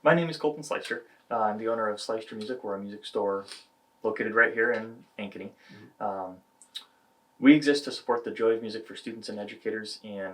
My name is Colton Sleister. I'm the owner of Sleister Music. We're a music store located right here in Ankeny. We exist to support the joy of music for students and educators in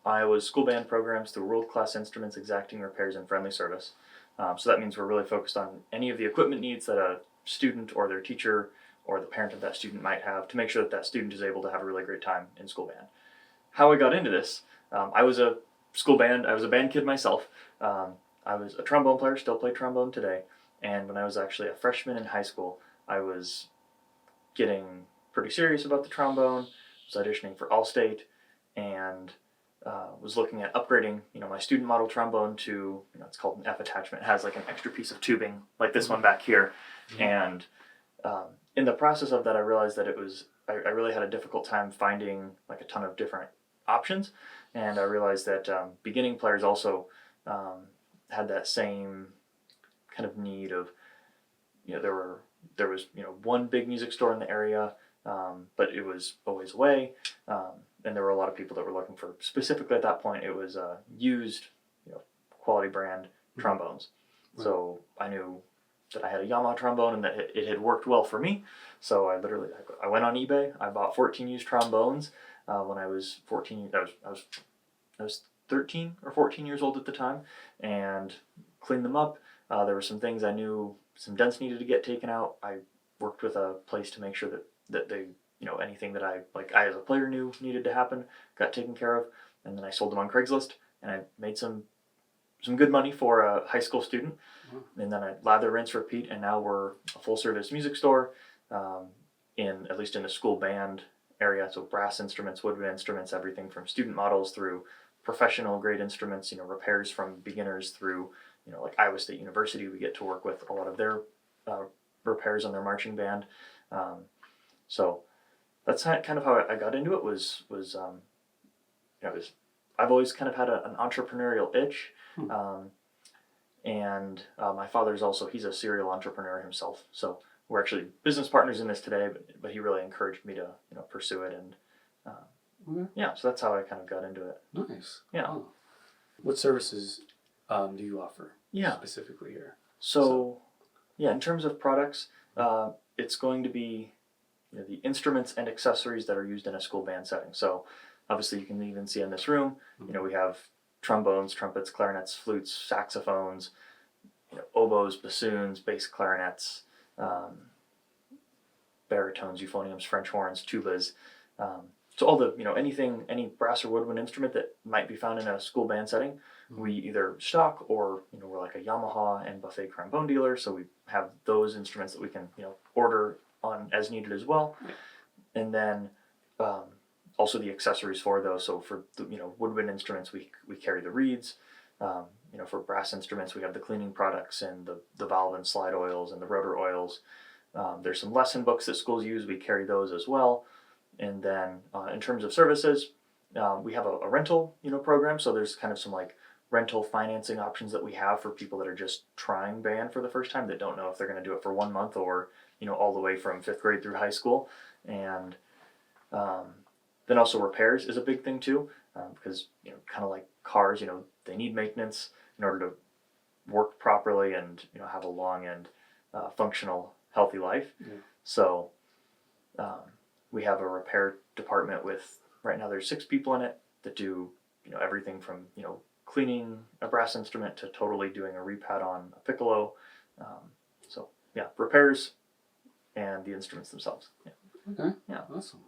Iowa's school band programs through world-class instruments, exacting repairs, and friendly service. So that means we're really focused on any of the equipment needs that a student or their teacher or the parent of that student might have to make sure that that student is able to have a really great time in school band. How I got into this, I was a band kid myself. I was a trombone player, still play trombone today. And when I was actually a freshman in high school, I was getting pretty serious about the trombone, was auditioning for Allstate, and was looking at upgrading, my student model trombone to, it's called an F attachment. It has like an extra piece of tubing, like this one back here. And in the process of that, I realized that I really had a difficult time finding like a ton of different options. And I realized that beginning players also had that same kind of need of, there was one big music store in the area, but it was always away, and there were a lot of people that were looking for, specifically at that point, it was used, quality brand trombones. Right. So I knew that I had a Yamaha trombone and that it had worked well for me. So I went on eBay. I bought 14 used trombones when I was 14. I was 13 or 14 years old at the time, and cleaned them up. There were some things I knew, some dents needed to get taken out. I worked with a place to make sure that they, anything that I as a player knew needed to happen got taken care of. And then I sold them on Craigslist, and I made some good money for a high school student. And then I lather, rinse, repeat, and now we're a full service music store at least in the school band area. So brass instruments, woodwind instruments, everything from student models through professional grade instruments, repairs from beginners through, like Iowa State University. We get to work with a lot of their repairs on their marching band. So that's kind of how I got into it. I've always kind of had an entrepreneurial itch. And my father's he's a serial entrepreneur himself. So we're actually business partners in this today, but he really encouraged me to, pursue it. And so that's how I kind of got into it. Nice. Yeah. Oh. What services do you offer specifically here? So, in terms of products, it's going to be the instruments and accessories that are used in a school band setting. So obviously you can even see in this room, we have trombones, trumpets, clarinets, flutes, saxophones, oboes, bassoons, bass clarinets, baritones, euphoniums, French horns, tubas. So all the, any brass or woodwind instrument that might be found in a school band setting, we either stock or, we're like a Yamaha and buffet trombone dealer. So we have those instruments that we can, order on as needed as well. And then also the accessories for those. So for the, woodwind instruments, we carry the reeds. For brass instruments, we have the cleaning products and the valve and slide oils and the rotor oils. There's some lesson books that schools use. We carry those as well. And then in terms of services, we have a rental, program. So there's kind of some like rental financing options that we have for people that are just trying band for the first time, that don't know if they're going to do it for 1 month or, all the way from 5th grade through high school. And then also repairs is a big thing too, because, kind of like cars, they need maintenance in order to work properly and, have a long and functional, healthy life. Yeah. So we have a repair department with, right now there's 6 people in it that do, everything from, cleaning a brass instrument to totally doing a repad on a piccolo. Repairs and the instruments themselves. Yeah. Okay. Yeah. Awesome.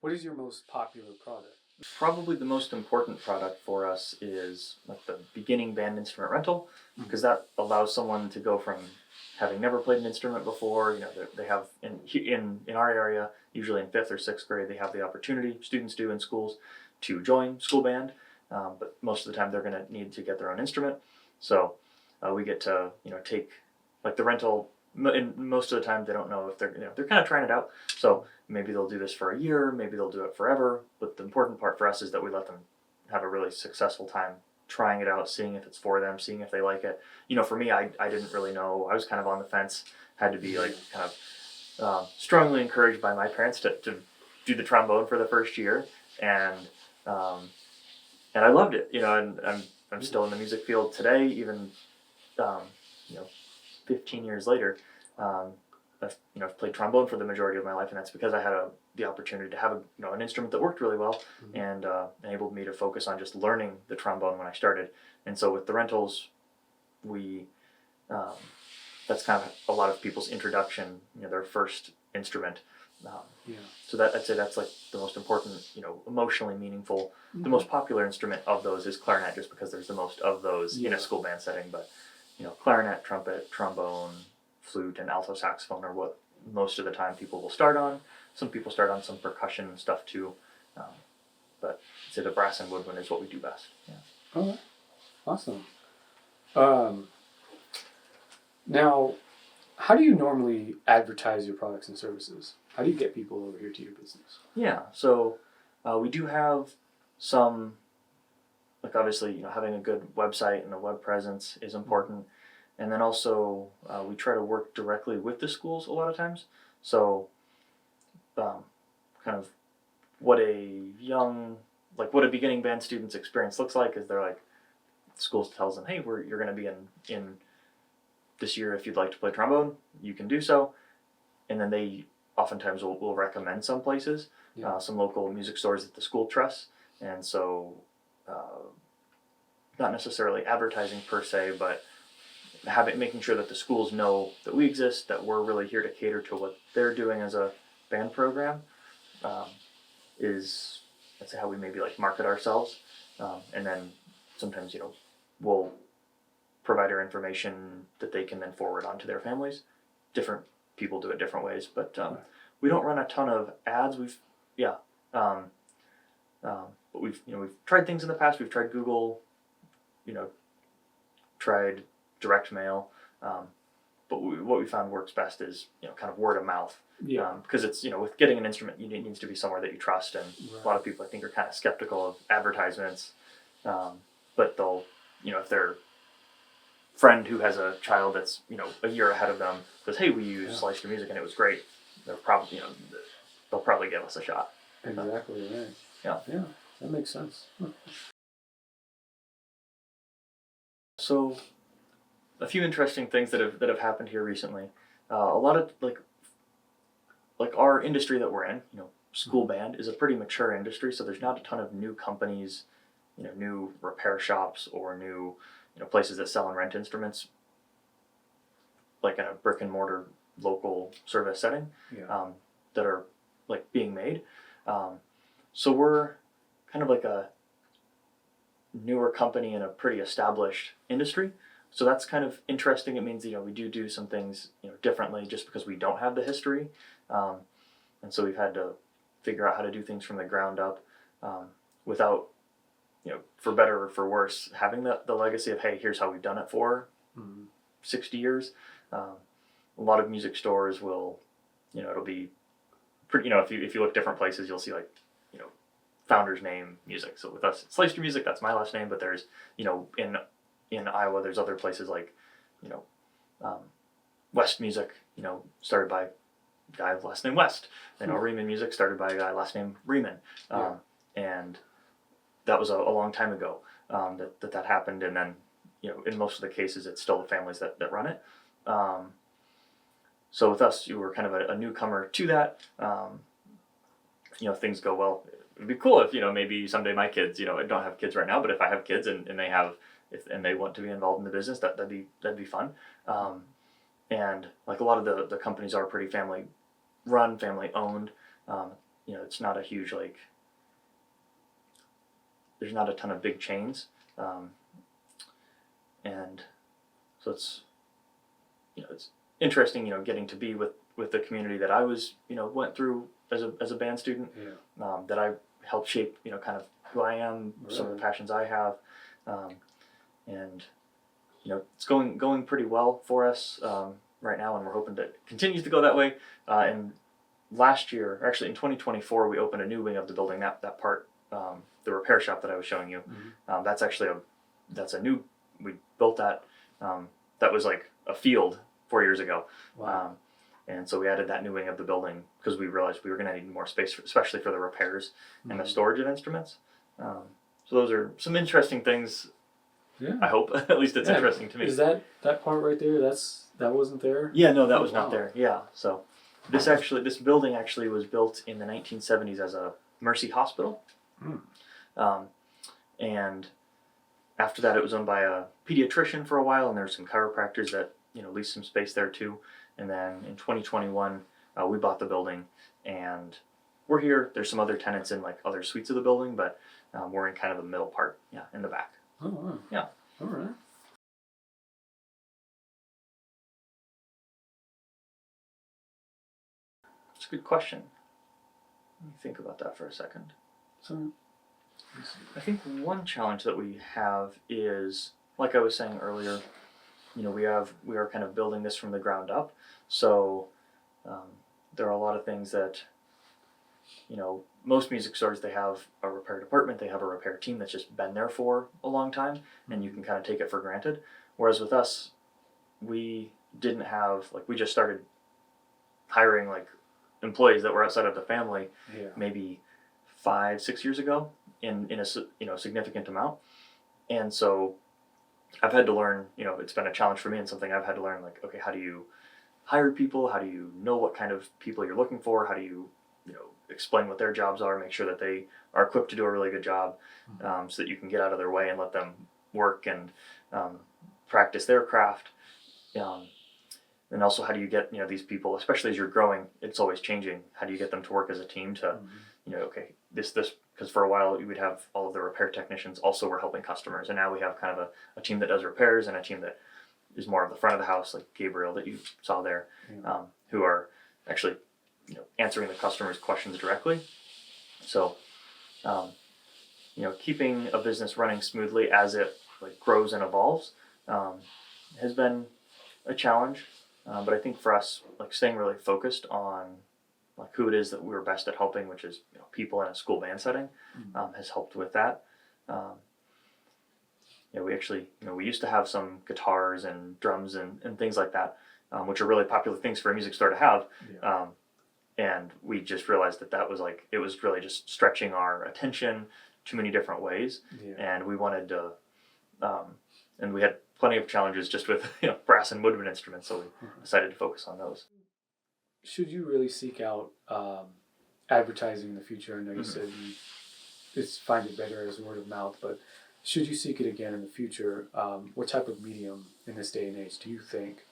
What is your most popular product? Probably the most important product for us is like the beginning band instrument rental, because that allows someone to go from having never played an instrument before. They have in our area, usually in 5th or 6th grade, they have the opportunity, students do in schools, to join school band, but most of the time they're going to need to get their own instrument. So we get to take like the rental. And most of the time they don't know if they're kind of trying it out. So maybe they'll do this for a year, maybe they'll do it forever. But the important part for us is that we let them have a really successful time trying it out, seeing if it's for them, seeing if they like it. For me, I didn't really know. I was kind of on the fence. Had to be like kind of strongly encouraged by my parents to do the trombone for the first year, and I loved it. And I'm still in the music field today, even you know, 15 years later, I've played trombone for the majority of my life, and that's because I had the opportunity to have an instrument that worked really well, and enabled me to focus on just learning the trombone when I started. And so with the rentals, we um, that's kind of a lot of people's introduction, their first instrument. Um, Yeah. so that I'd say that's like the most important, emotionally meaningful. The most popular instrument of those is clarinet, just because there's the most of those in Yeah. a school band setting. But clarinet, trumpet, trombone, flute, and alto saxophone are what most of the time people will start on. Some people start on some percussion stuff too, but I'd say the brass and woodwind is what we do best. Yeah. All right. Awesome. Now, how do you normally advertise your products and services? How do you get people over here to your business? Yeah, so we do have some, like obviously, having a good website and a web presence is important. And then also, we try to work directly with the schools a lot of times. So, kind of what what a beginning band student's experience looks like is they're like, schools tells them, hey, you're going to be in this year. If you'd like to play trombone, you can do so. And then they oftentimes will recommend some places, some local music stores that the school trusts. And so, not necessarily advertising per se, but making sure that the schools know that we exist, that we're really here to cater to what they're doing as a band program, is that's how we maybe like market ourselves. And then sometimes we'll provide our information that they can then forward on to their families. Different people do it different ways, but we don't run a ton of ads. But we've tried things in the past. We've tried Google, tried direct mail, but what we found works best is kind of word of mouth. Yeah. Because it's with getting an instrument, it needs to be somewhere that you trust, and Right. a lot of people I think are kind of skeptical of advertisements, but they'll if their friend who has a child that's a year ahead of them says, hey, we use Sleister music and it was great, they'll probably give us a shot. Exactly right. Yeah, that makes sense. So, a few interesting things that have happened here recently. A lot of like our industry that we're in, school band is a pretty mature industry, so there's not a ton of new companies, new repair shops or new places that sell and rent instruments, like in a brick and mortar local service setting, that are like being made. So we're kind of like a newer company in a pretty established industry. So that's kind of interesting. It means we do some things differently just because we don't have the history, and so we've had to figure out how to do things from the ground up, without for better or for worse having the legacy of, hey, here's how we've done it for 60 years. A lot of music stores will it'll be pretty if you look different places, you'll see like founder's name music. So with us, it's Sleister Music. That's my last name. But there's in Iowa, there's other places like West Music. Started by a guy with last name West. Riemann Music started by a guy last name Riemann. And that was a long time ago that happened. And then in most of the cases, it's still the families that run it. So with us, you were kind of a newcomer to that. Things go well. It'd be cool if maybe someday my kids, I don't have kids right now, but if I have kids and they want to be involved in the business, that'd be fun. And like a lot of the companies are pretty family run, family owned. It's not a huge there's not a ton of big chains, and so it's interesting getting to be with the community that I was went through as a band student, that I helped shape kind of who I am, some of the passions I have, and it's going pretty well for us right now, and we're hoping that it continues to go that way. And last year, actually in 2024, we opened a new wing of the building. That part, the repair shop that I was showing you, that's actually we built that. That was like a field 4 years ago. Wow. And so we added that new wing of the building because we realized we were going to need more space, especially for the repairs and the storage of instruments. So those are some interesting things Yeah. I hope. At least it's Yeah. interesting to me. Is that part right there? That wasn't there? Yeah, no, that was Wow. not there. Yeah, so this building actually was built in the 1970s as a Mercy hospital, and after that it was owned by a pediatrician for a while, and there were some chiropractors that leased some space there too. And then in 2021, we bought the building, and we're here. There's some other tenants in like other suites of the building, but we're in kind of the middle part, in the back. Oh, wow. Yeah. All right. It's a good question. Let me think about that for a second. So, I think one challenge that we have is, like I was saying earlier, we are kind of building this from the ground up. So there are a lot of things that, most music stores, they have a repair department, they have a repair team that's just been there for a long time, and you can kind of take it for granted. Whereas with us, we didn't have, like, we just started hiring like employees that were outside of the family maybe 5-6 years ago in a significant amount. And so I've had to learn, it's been a challenge for me and something I've had to learn, like, okay, how do you hire people? How do you know what kind of people you're looking for? How do you, explain what their jobs are, make sure that they are equipped to do a really good job, so that you can get out of their way and let them work and practice their craft. And also, how do you get, these people, especially as you're growing, it's always changing. How do you get them to work as a team to, okay, this, because for a while we would have all of the repair technicians also were helping customers. And now we have kind of a team that does repairs and a team that is more of the front of the house, like Gabriel that you saw there, who are actually, answering the customer's questions directly. So, keeping a business running smoothly as it like grows and evolves has been a challenge. But I think for us, like, staying really focused on like who it is that we were best at helping, which is people in a school band setting, has helped with that. We actually, we used to have some guitars and drums and things like that, which are really popular things for a music store to have. And we just realized that was like, it was really just stretching our attention too many different ways. And we wanted to, and we had plenty of challenges just with brass and woodwind instruments, so we decided to focus on those. Should you really seek out advertising in the future? I know you said you find it better as word of mouth, but should you seek it again in the future? What type of medium in this day and age do you think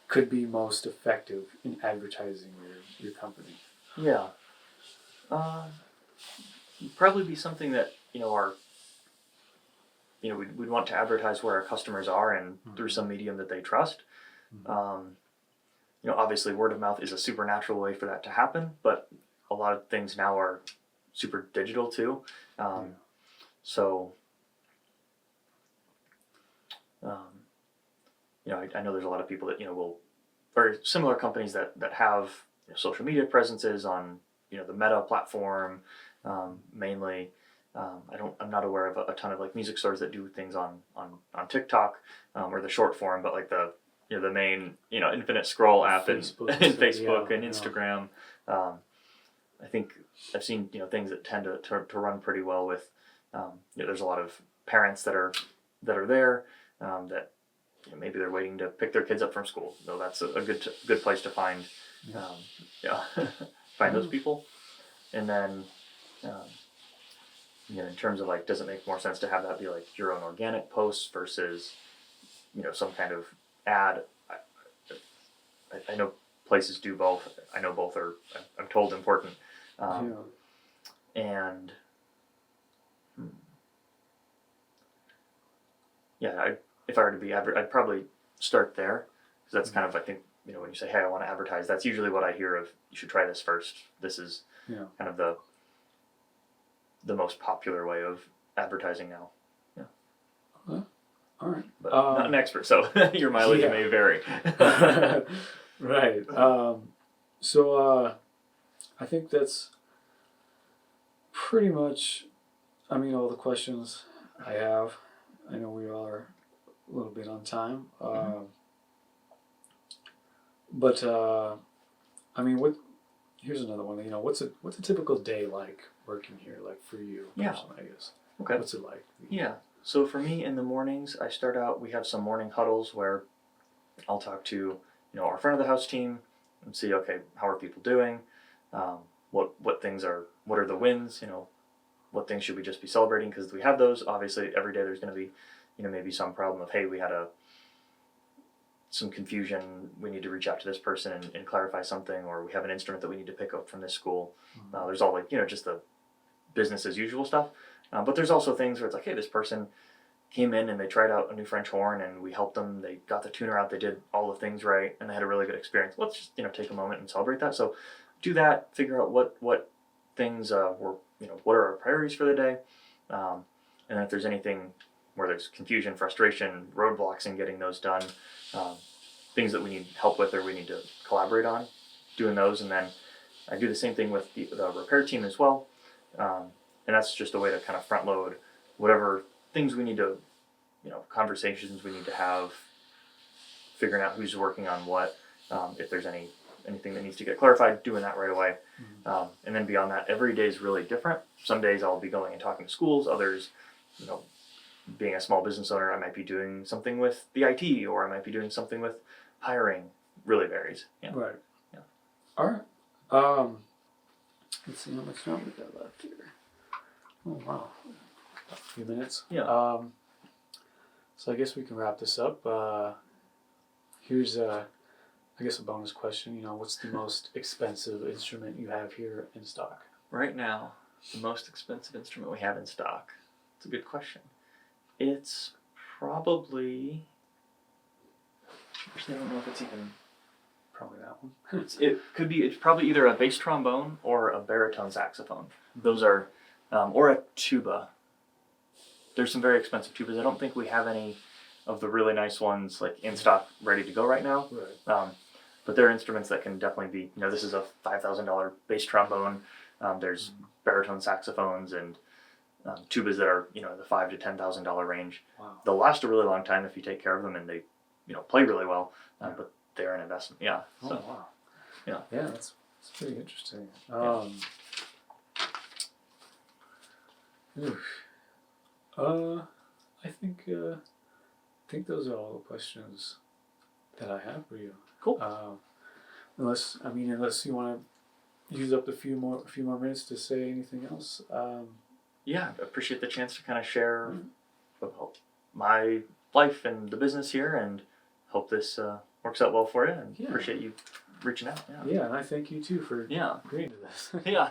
could be most effective in advertising your company? Yeah. Probably be something that, we'd want to advertise where our customers are and through some medium that they trust. Obviously word of mouth is a supernatural way for that to happen, but a lot of things now are super digital too. So, I know there's a lot of people that, or similar companies that have social media presences on, the Meta platform, mainly. I'm not aware of a ton of like music stores that do things on TikTok, or the short form, but like the main, infinite scroll app Facebook, and Facebook and Instagram. I think I've seen, things that tend to run pretty well with, there's a lot of parents that are there, that maybe they're waiting to pick their kids up from school. So that's a good place to find, find those people. And then, in terms of like, does it make more sense to have that be like your own organic posts versus, some kind of ad? I know places do both. I know both are, I'm told, important. And if I were to be I'd probably start there, because that's kind of, I think, when you say, hey, I want to advertise, that's usually what I hear of, you should try this first. This is kind of the most popular way of advertising now. All right. But not an expert, so your mileage may vary. Right. So I think that's pretty much, all the questions I have. I know we are a little bit on time. But here's another one. What's a typical day like working here, like for you personally, I guess? Okay. What's it like? Yeah. So for me in the mornings, I start out, we have some morning huddles where I'll talk to, our front of the house team and see, okay, how are people doing? What things what are the wins? What things should we just be celebrating? Because we have those. Obviously, every day there's going to be, maybe some problem of, hey, we had some confusion. We need to reach out to this person and clarify something, or we have an instrument that we need to pick up from this school. There's all just the business as usual stuff. But there's also things where it's like, hey, this person came in and they tried out a new French horn and we helped them. They got the tuner out. They did all the things right and they had a really good experience. Let's just take a moment and celebrate that. So do that. Figure out what things were what are our priorities for the day, and then if there's anything where there's confusion, frustration, roadblocks in getting those done, things that we need help with or we need to collaborate on, doing those. And then I do the same thing with the repair team as well, and that's just a way to kind of front load whatever things we need to, conversations we need to have, figuring out who's working on what, if there's anything that needs to get clarified, doing that right away. And then beyond that, every day is really different. Some days I'll be going and talking to schools. Others, being a small business owner, I might be doing something with the IT, or I might be doing something with hiring. Really varies. Yeah. Right. Yeah. All right. Let's see how much time we got left here. Oh wow, a few minutes. Yeah. So I guess we can wrap this up. Here's I guess a bonus question. What's the most expensive instrument you have here in stock? Right now, the most expensive instrument we have in stock. It's a good question. It's probably. Actually, I don't know if it's even. Probably that one. It's probably either a bass trombone or a baritone saxophone. Those are, or a tuba. There's some very expensive tubas. I don't think we have any of the really nice ones like in stock ready to go right now. Right. But there are instruments that can definitely be, this is a $5,000 bass trombone. There's baritone saxophones and tubas that are, the $5,000 to $10,000 range. Wow. They'll last a really long time if you take care of them and they, play really well. But they're an investment. Yeah. Oh, So, wow. Yeah. Yeah, that's pretty interesting. I think those are all the questions that I have for you. Cool. Unless you want to use up a few more minutes to say anything else. Yeah, I appreciate the chance to kind of share about my life and the business here, and hope this works out well for you. And appreciate you reaching out. Yeah, and I thank you too for Yeah. agreeing to this. Yeah.